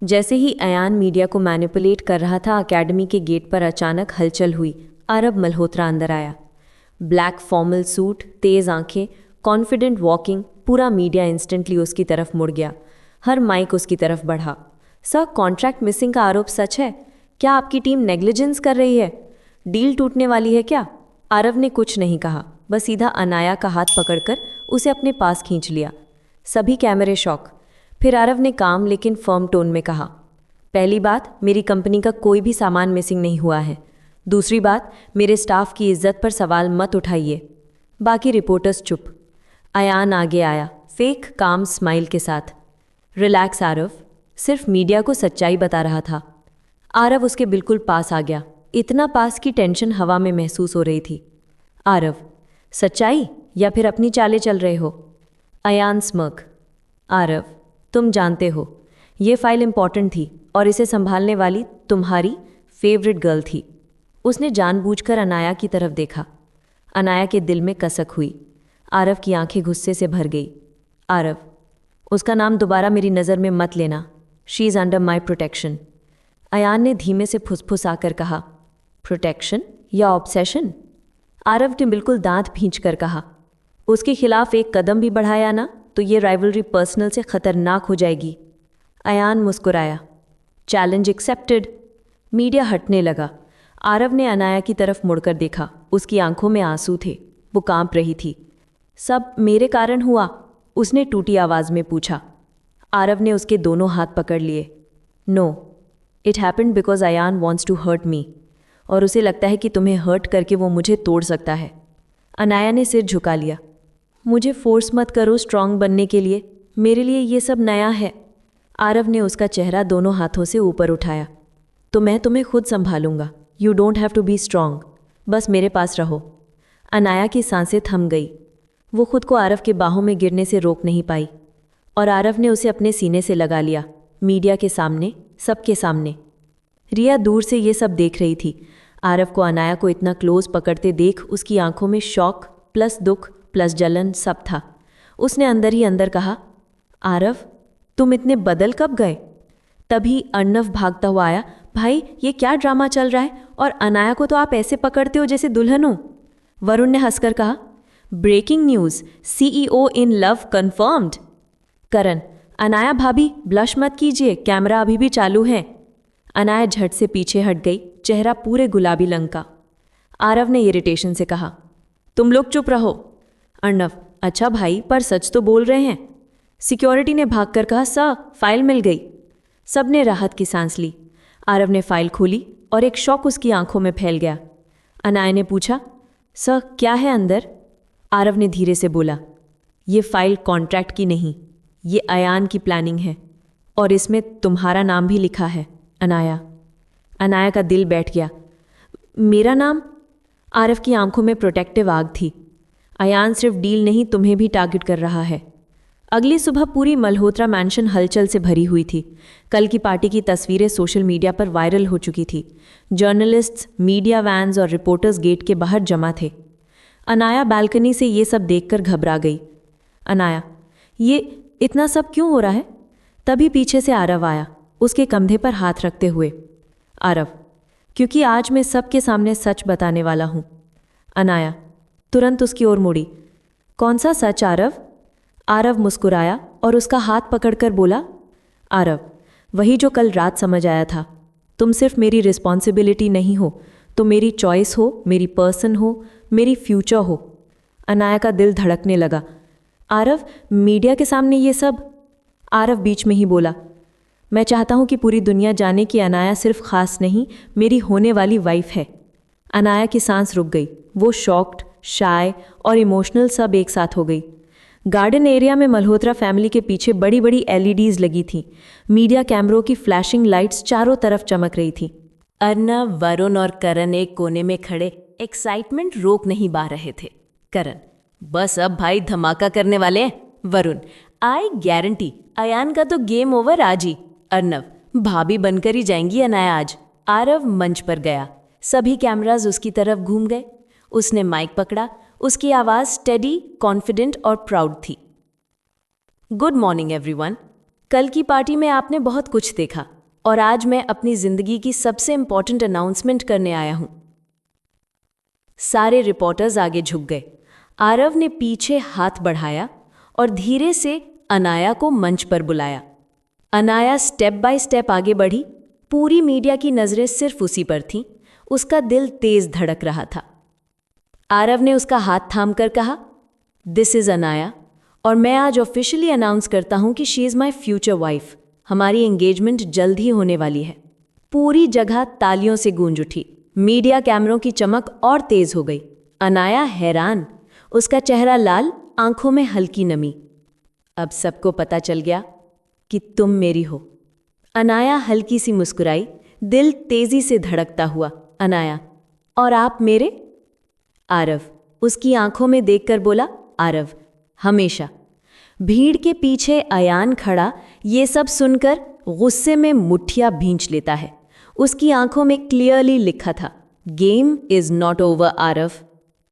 जैसे ही अयान मीडिया को मैनिपुलेट कर रहा था, अकेडमी के गेट पर अचानक हलचल हुई। आरव मल्होत्रा अंदर आया। ब्लैक फॉर्मल सूट, तेज आंखें, कॉन्फिडेंट वॉकिंग। पूरा मीडिया इंस्टेंटली उसकी तरफ मुड़ गया। हर माइक उसकी तरफ बढ़ा। सर, कॉन्ट्रैक्ट मिसिंग का आरोप सच है? क्या आपकी टीम नेग्लिजेंस कर रही है? डील टूटने वाली है क्या? आरव ने कुछ नहीं कहा, बस सीधा अनाया का हाथ पकड़कर उसे अपने पास खींच लिया। सभी कैमरे शॉक। फिर आरव ने काम लेकिन फर्म टोन में कहा, पहली बात, मेरी कंपनी का कोई भी सामान मिसिंग नहीं हुआ है। दूसरी बात, मेरे स्टाफ की इज्जत पर सवाल मत उठाइए। बाकी रिपोर्टर्स चुप। अयान आगे आया, फेक काम स्माइल के साथ। रिलैक्स आरव, सिर्फ मीडिया को सच्चाई बता रहा था। आरव उसके बिल्कुल पास आ गया, इतना पास की टेंशन हवा में महसूस हो रही थी। आरव, सच्चाई या फिर अपनी चालें चल रहे हो? अयान स्मर्क। आरव, तुम जानते हो, ये फाइल इंपॉर्टेंट थी और इसे संभालने वाली तुम्हारी फेवरेट गर्ल थी। उसने जानबूझकर अनाया की तरफ देखा। अनाया के दिल में कसक हुई। आरव की आंखें गुस्से से भर गई। आरव, उसका नाम दोबारा मेरी नज़र में मत लेना। She is under my protection. Ayaan ने धीमे से फुसफुसाकर कहा, प्रोटेक्शन या ऑब्सेशन? आरव ने बिल्कुल दांत भींच कर कहा, उसके खिलाफ एक कदम भी बढ़ाया ना तो ये राइवलरी पर्सनल से खतरनाक हो जाएगी। अयान मुस्कुराया, चैलेंज एक्सेप्टेड। मीडिया हटने लगा। आरव ने अनाया की तरफ मुड़कर देखा। उसकी आंखों में आंसू थे, वो कांप रही थी। सब मेरे कारण हुआ? उसने टूटी आवाज़ में पूछा। आरव ने उसके दोनों हाथ पकड़ लिए। No, it happened because Ayaan wants to hurt me, और उसे लगता है कि तुम्हें हर्ट करके वो मुझे तोड़ सकता है। अनाया ने सिर झुका लिया। मुझे फोर्स मत करो स्ट्रांग बनने के लिए, मेरे लिए ये सब नया है। आरव ने उसका चेहरा दोनों हाथों से ऊपर उठाया। तो मैं तुम्हें खुद संभालूंगा। You don't have to be strong, बस मेरे पास रहो। अनाया की सांसें थम गई। वो खुद को आरव के बाहों में गिरने से रोक नहीं पाई, और आरव ने उसे अपने सीने से लगा लिया, मीडिया के सामने, सबके सामने। रिया दूर से ये सब देख रही थी। आरव को अनाया को इतना क्लोज पकड़ते देख उसकी आंखों में शौक प्लस दुख प्लस जलन सब था। उसने अंदर ही अंदर कहा, आरव, तुम इतने बदल कब गए? तभी अर्णव भागता हुआ आया। भाई, ये क्या ड्रामा चल रहा है? और अनाया को तो आप ऐसे पकड़ते हो जैसे दुल्हन हो। वरुण ने हंसकर कहा, breaking news, CEO in love confirmed. Karan, Anaya भाभी ब्लश मत कीजिए, कैमरा अभी भी चालू है। अनाया झट से पीछे हट गई, चेहरा पूरे गुलाबी रंग का। आरव ने इरिटेशन से कहा, तुम लोग चुप रहो। अर्णव, अच्छा भाई, पर सच तो बोल रहे हैं। सिक्योरिटी ने भागकर कहा, सर फाइल मिल गई। सबने राहत की सांस ली। आरव ने फाइल खोली और एक शौक उसकी आंखों में फैल गया। अनाया ने पूछा, सर क्या है अंदर? आरव ने धीरे से बोला, ये फाइल कॉन्ट्रैक्ट की नहीं, ये अयान की प्लानिंग है, और इसमें तुम्हारा नाम भी लिखा है, अनाया। अनाया का दिल बैठ गया। मेरा नाम? आरव की आंखों में प्रोटेक्टिव आग थी। अयान सिर्फ डील नहीं, तुम्हें भी टारगेट कर रहा है। अगली सुबह पूरी मल्होत्रा मैंशन हलचल से भरी हुई थी। कल की पार्टी की तस्वीरें सोशल मीडिया पर वायरल हो चुकी थी। जर्नलिस्ट्स, मीडिया वैन्स और रिपोर्टर्स गेट के बाहर जमा थे। अनाया बालकनी से ये सब देखकर घबरा गई। अनाया, ये इतना सब क्यों हो रहा है? तभी पीछे से आरव आया, उसके कंधे पर हाथ रखते हुए। आरव, क्योंकि आज मैं सबके सामने सच बताने वाला हूँ। अनाया तुरंत उसकी ओर मुड़ी। कौन सा सच आरव? आरव मुस्कुराया और उसका हाथ पकड़कर बोला, आरव, वही जो कल रात समझ आया था। तुम सिर्फ मेरी रिस्पॉन्सिबिलिटी नहीं हो, तो मेरी चॉइस हो, मेरी पर्सन हो, मेरी फ्यूचर हो। अनाया का दिल धड़कने लगा। आरव, मीडिया के सामने ये सब? आरव बीच में ही बोला, मैं चाहता हूं कि पूरी दुनिया जाने कि अनाया सिर्फ खास नहीं, मेरी होने वाली वाइफ है। अनाया की सांस रुक गई। वो शॉक्ड, शाय और इमोशनल सब एक साथ हो गई। गार्डन एरिया में मल्होत्रा फैमिली के पीछे बड़ी बड़ी एलईडीज लगी थी। मीडिया कैमरों की फ्लैशिंग लाइट्स चारों तरफ चमक रही थी। अर्णव, वरुण और करण एक कोने में खड़े एक्साइटमेंट रोक नहीं पा रहे थे। करण, बस अब भाई धमाका करने वाले हैं। वरुण, आई गारंटी अयान का तो गेम ओवर आज ही। अर्णव, भाभी बनकर ही जाएंगी अनाया आज। आरव मंच पर गया। सभी कैमराज उसकी तरफ घूम गए। उसने माइक पकड़ा। उसकी आवाज़ स्टेडी, कॉन्फिडेंट और प्राउड थी। Good morning everyone. कल की पार्टी में आपने बहुत कुछ देखा और आज मैं अपनी जिंदगी की सबसे इंपॉर्टेंट अनाउंसमेंट करने आया हूं। सारे रिपोर्टर्स आगे झुक गए। आरव ने पीछे हाथ बढ़ाया और धीरे से अनाया को मंच पर बुलाया। अनाया स्टेप बाय स्टेप आगे बढ़ी। पूरी मीडिया की नज़रें सिर्फ उसी पर थीं। उसका दिल तेज धड़क रहा था। आरव ने उसका हाथ थामकर कहा, दिस इज़ अनाया, और मैं आज ऑफिशियली अनाउंस करता हूं कि she is my future wife. हमारी एंगेजमेंट जल्द ही होने वाली है। पूरी जगह तालियों से गूंज उठी। मीडिया कैमरों की चमक और तेज हो गई। अनाया हैरान, उसका चेहरा लाल, आंखों में हल्की नमी। अब सबको पता चल गया कि तुम मेरी हो। अनाया हल्की सी मुस्कुराई, दिल तेजी से धड़कता हुआ। अनाया, और आप मेरे? आरव उसकी आंखों में देखकर बोला, आरव, हमेशा। भीड़ के पीछे अयान खड़ा ये सब सुनकर गुस्से में मुट्ठियां भींच लेता है। उसकी आंखों में क्लियरली लिखा था, game is not over Aarav.